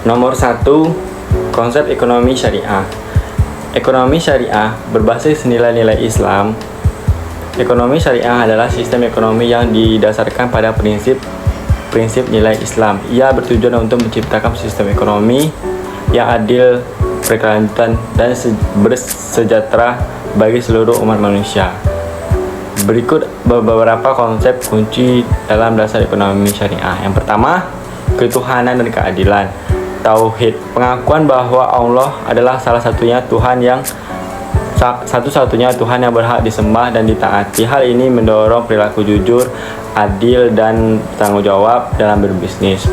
Nomor 1, konsep ekonomi syariah. Ekonomi syariah berbasis nilai-nilai Islam. Ekonomi syariah adalah sistem ekonomi yang didasarkan pada prinsip nilai Islam. Ia bertujuan untuk menciptakan sistem ekonomi yang adil, berkelanjutan, dan bersejahtera bagi seluruh umat manusia. Berikut beberapa konsep kunci dalam dasar ekonomi syariah. Yang pertama, ketuhanan dan keadilan. Tauhid, pengakuan bahwa Allah adalah satu-satunya Tuhan yang berhak disembah dan ditaati. Hal ini mendorong perilaku jujur, adil, dan tanggung jawab dalam berbisnis.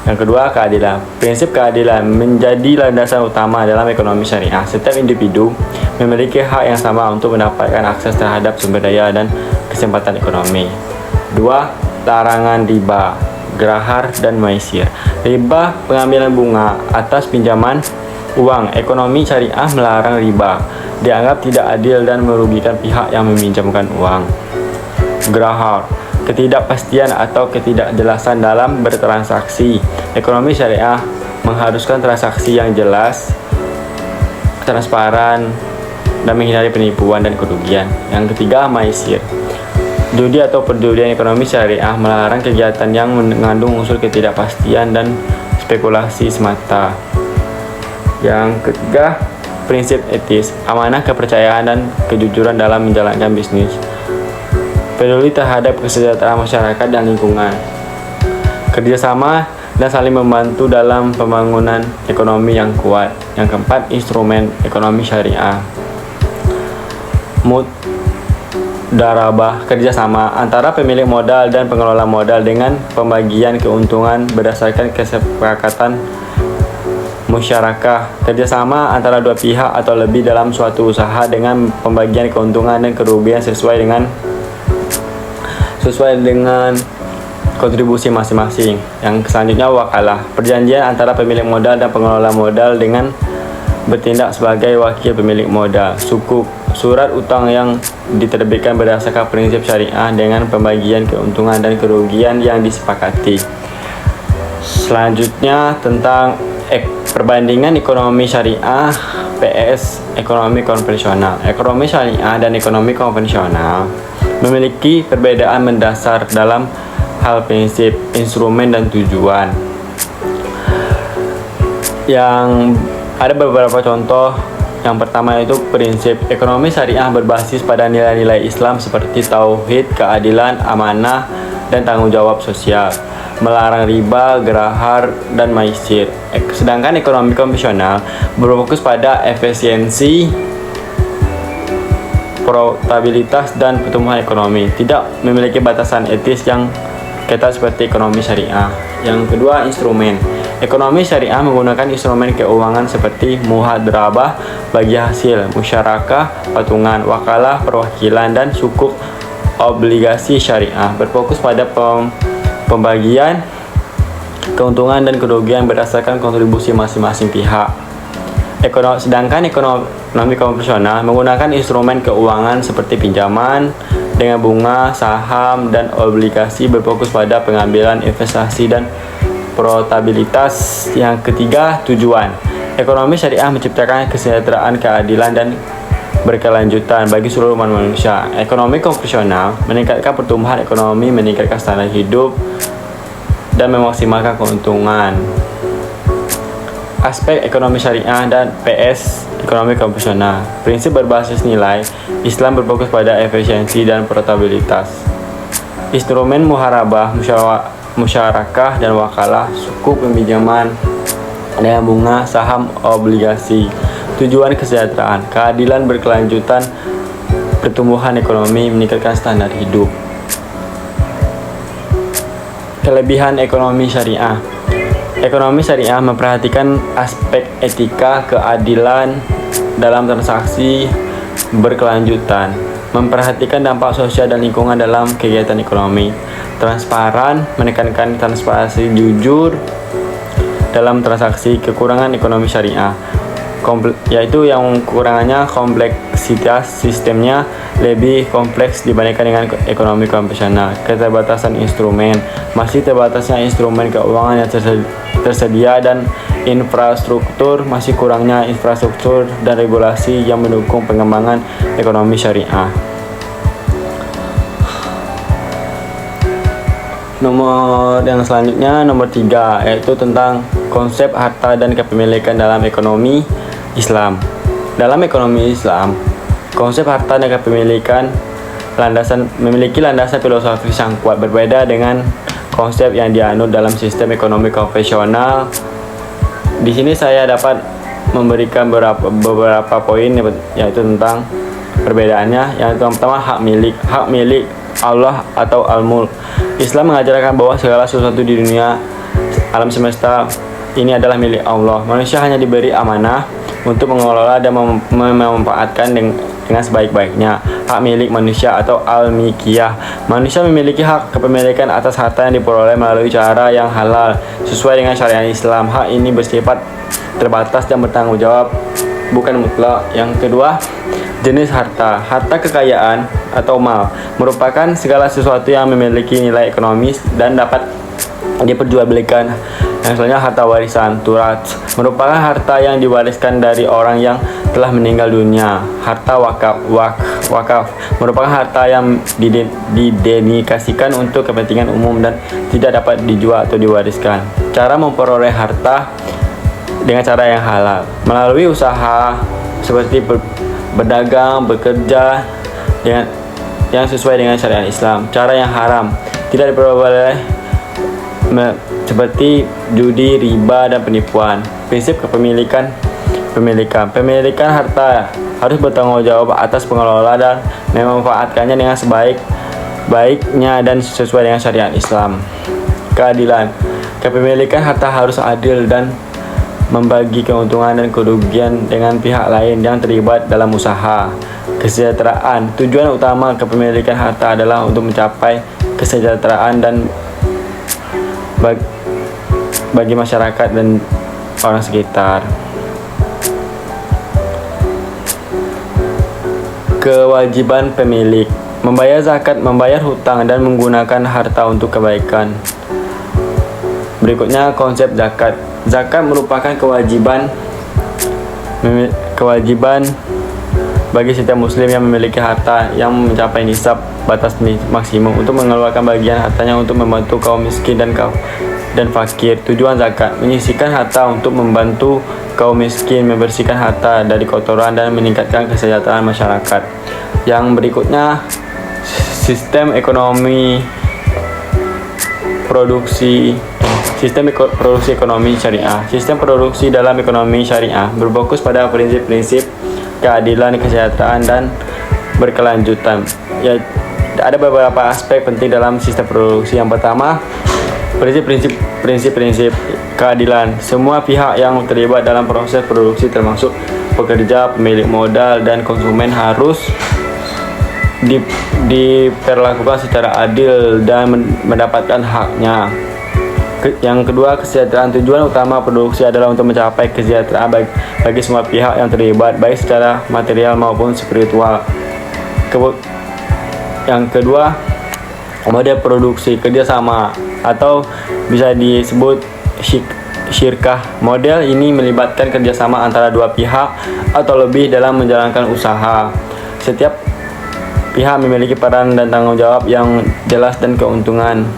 Yang kedua, keadilan. Prinsip keadilan menjadi landasan utama dalam ekonomi syariah. Setiap individu memiliki hak yang sama untuk mendapatkan akses terhadap sumber daya dan kesempatan ekonomi. Dua, larangan riba, gerahar, dan maisir. Riba, pengambilan bunga atas pinjaman uang. Ekonomi syariah melarang riba, dianggap tidak adil dan merugikan pihak yang meminjamkan uang. Gerahar, ketidakpastian atau ketidakjelasan dalam bertransaksi. Ekonomi syariah mengharuskan transaksi yang jelas, transparan, dan menghindari penipuan dan kerugian. Yang ketiga, maisir. Judi atau perjudian. Ekonomi syariah melarang kegiatan yang mengandung unsur ketidakpastian dan spekulasi semata. Yang ketiga, prinsip etis, amanah, kepercayaan, dan kejujuran dalam menjalankan bisnis. Peduli terhadap kesejahteraan masyarakat dan lingkungan. Kerjasama dan saling membantu dalam pembangunan ekonomi yang kuat. Yang keempat, instrumen ekonomi syariah. Mudarabah, kerjasama antara pemilik modal dan pengelola modal dengan pembagian keuntungan berdasarkan kesepakatan musyarakah. Kerjasama antara dua pihak atau lebih dalam suatu usaha dengan pembagian keuntungan dan kerugian sesuai dengan kontribusi masing-masing. Yang selanjutnya, wakalah, perjanjian antara pemilik modal dan pengelola modal dengan bertindak sebagai wakil pemilik modal. Sukuk, surat utang yang diterbitkan berdasarkan prinsip syariah dengan pembagian keuntungan dan kerugian yang disepakati. Selanjutnya, tentang perbandingan ekonomi syariah vs ekonomi konvensional. Ekonomi syariah dan ekonomi konvensional memiliki perbedaan mendasar dalam hal prinsip, instrumen, dan tujuan. Yang ada beberapa contoh. Yang pertama itu prinsip. Ekonomi syariah berbasis pada nilai-nilai Islam seperti tauhid, keadilan, amanah, dan tanggung jawab sosial. Melarang riba, gerahar, dan maisir. Sedangkan ekonomi konvensional berfokus pada efisiensi, profitabilitas, dan pertumbuhan ekonomi. Tidak memiliki batasan etis yang ketat seperti ekonomi syariah. Yang kedua, instrumen. Ekonomi syariah menggunakan instrumen keuangan seperti muhadharabah, bagi hasil, musyarakah, patungan, wakalah, perwakilan, dan sukuk. Obligasi syariah berfokus pada pembagian keuntungan dan kerugian berdasarkan kontribusi masing-masing pihak. Sedangkan ekonomi konvensional menggunakan instrumen keuangan seperti pinjaman dengan bunga, saham, dan obligasi berfokus pada pengambilan investasi dan profitabilitas. Yang ketiga, tujuan. Ekonomi syariah menciptakan kesejahteraan, keadilan, dan berkelanjutan bagi seluruh umat manusia. Ekonomi konvensional meningkatkan pertumbuhan ekonomi, meningkatkan standar hidup, dan memaksimalkan keuntungan. Aspek ekonomi syariah dan PS ekonomi konvensional. Prinsip berbasis nilai Islam berfokus pada efisiensi dan profitabilitas. Instrumen muharabah, musyarakah, dan wakalah, sukuk, peminjaman dengan bunga, saham, obligasi. Tujuan kesejahteraan, keadilan, berkelanjutan, pertumbuhan ekonomi, meningkatkan standar hidup. Kelebihan ekonomi syariah. Ekonomi syariah memperhatikan aspek etika, keadilan dalam transaksi, berkelanjutan, memperhatikan dampak sosial dan lingkungan dalam kegiatan ekonomi, transparan, menekankan transparansi, jujur dalam transaksi. Kekurangan ekonomi syariah, yaitu yang kekurangannya kompleksitas sistemnya lebih kompleks dibandingkan dengan ekonomi konvensional. Keterbatasan instrumen, masih terbatasnya instrumen keuangan yang tersedia dan infrastruktur, masih kurangnya infrastruktur dan regulasi yang mendukung pengembangan ekonomi syariah. Nomor yang selanjutnya, nomor 3, yaitu tentang konsep harta dan kepemilikan dalam ekonomi Islam. Dalam ekonomi Islam, konsep harta dan kepemilikan memiliki landasan filosofis yang kuat, berbeda dengan konsep yang dianut dalam sistem ekonomi konvensional. Di sini saya dapat memberikan beberapa poin, yaitu tentang perbedaannya. Yang pertama, hak milik Allah atau al-mulk. Islam mengajarkan bahwa segala sesuatu di dunia alam semesta ini adalah milik Allah. Manusia hanya diberi amanah untuk mengelola dan memanfaatkan dengan sebaik-baiknya. Hak milik manusia atau al-milkiyah. Manusia memiliki hak kepemilikan atas harta yang diperoleh melalui cara yang halal sesuai dengan syariat Islam. Hak ini bersifat terbatas dan bertanggung jawab, bukan mutlak. Yang kedua, jenis harta. Harta kekayaan atau mal merupakan segala sesuatu yang memiliki nilai ekonomis dan dapat diperjualbelikan. Yang selanjutnya, harta warisan, turat, merupakan harta yang diwariskan dari orang yang telah meninggal dunia. Harta wakaf merupakan harta yang didedikasikan untuk kepentingan umum dan tidak dapat dijual atau diwariskan. Cara memperoleh harta dengan cara yang halal melalui usaha seperti berdagang, bekerja yang sesuai dengan syariat Islam. Cara yang haram tidak diperbolehkan seperti judi, riba, dan penipuan. Prinsip kepemilikan. Pemilikan harta harus bertanggung jawab atas pengelola dan memanfaatkannya dengan sebaik-baiknya dan sesuai dengan syariat Islam. Keadilan. Kepemilikan harta harus adil dan membagi keuntungan dan kerugian dengan pihak lain yang terlibat dalam usaha. Kesejahteraan. Tujuan utama kepemilikan harta adalah untuk mencapai kesejahteraan dan bagi masyarakat dan orang sekitar. Kewajiban pemilik. Membayar zakat, membayar hutang, dan menggunakan harta untuk kebaikan. Berikutnya, konsep zakat. Zakat merupakan kewajiban bagi setiap muslim yang memiliki harta yang mencapai nisab batas maksimum untuk mengeluarkan bagian hartanya untuk membantu kaum miskin dan fakir. Tujuan zakat menyisihkan harta untuk membantu kaum miskin, membersihkan harta dari kotoran dan meningkatkan kesejahteraan masyarakat. Yang berikutnya, sistem produksi ekonomi syariah. Sistem produksi dalam ekonomi syariah berfokus pada prinsip-prinsip keadilan, kesejahteraan, dan berkelanjutan. Ya, ada beberapa aspek penting dalam sistem produksi. Yang pertama, prinsip keadilan. Semua pihak yang terlibat dalam proses produksi termasuk pekerja, pemilik modal, dan konsumen harus diperlakukan secara adil dan mendapatkan haknya. Yang kedua, kesejahteraan. Tujuan utama produksi adalah untuk mencapai kesejahteraan bagi semua pihak yang terlibat, baik secara material maupun spiritual. Yang kedua, model produksi kerjasama atau bisa disebut syirkah. Model ini melibatkan kerjasama antara dua pihak atau lebih dalam menjalankan usaha. Setiap pihak memiliki peran dan tanggung jawab yang jelas dan keuntungan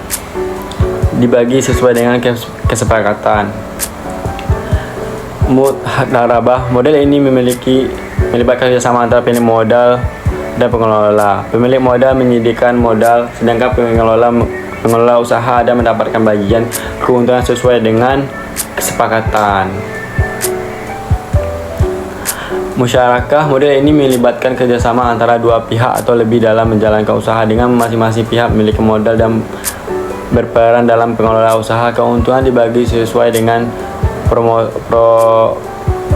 dibagi sesuai dengan kesepakatan. Mudarabah. Model ini melibatkan kerjasama antara pemilik modal dan pengelola. Pemilik modal menyediakan modal, sedangkan pengelola usaha dan mendapatkan bagian keuntungan sesuai dengan kesepakatan. Musyarakah. Model ini melibatkan kerjasama antara dua pihak atau lebih dalam menjalankan usaha, dengan masing-masing pihak memiliki modal dan berperan dalam pengelola usaha. Keuntungan dibagi sesuai dengan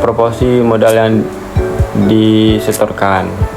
proporsi modal yang disetorkan.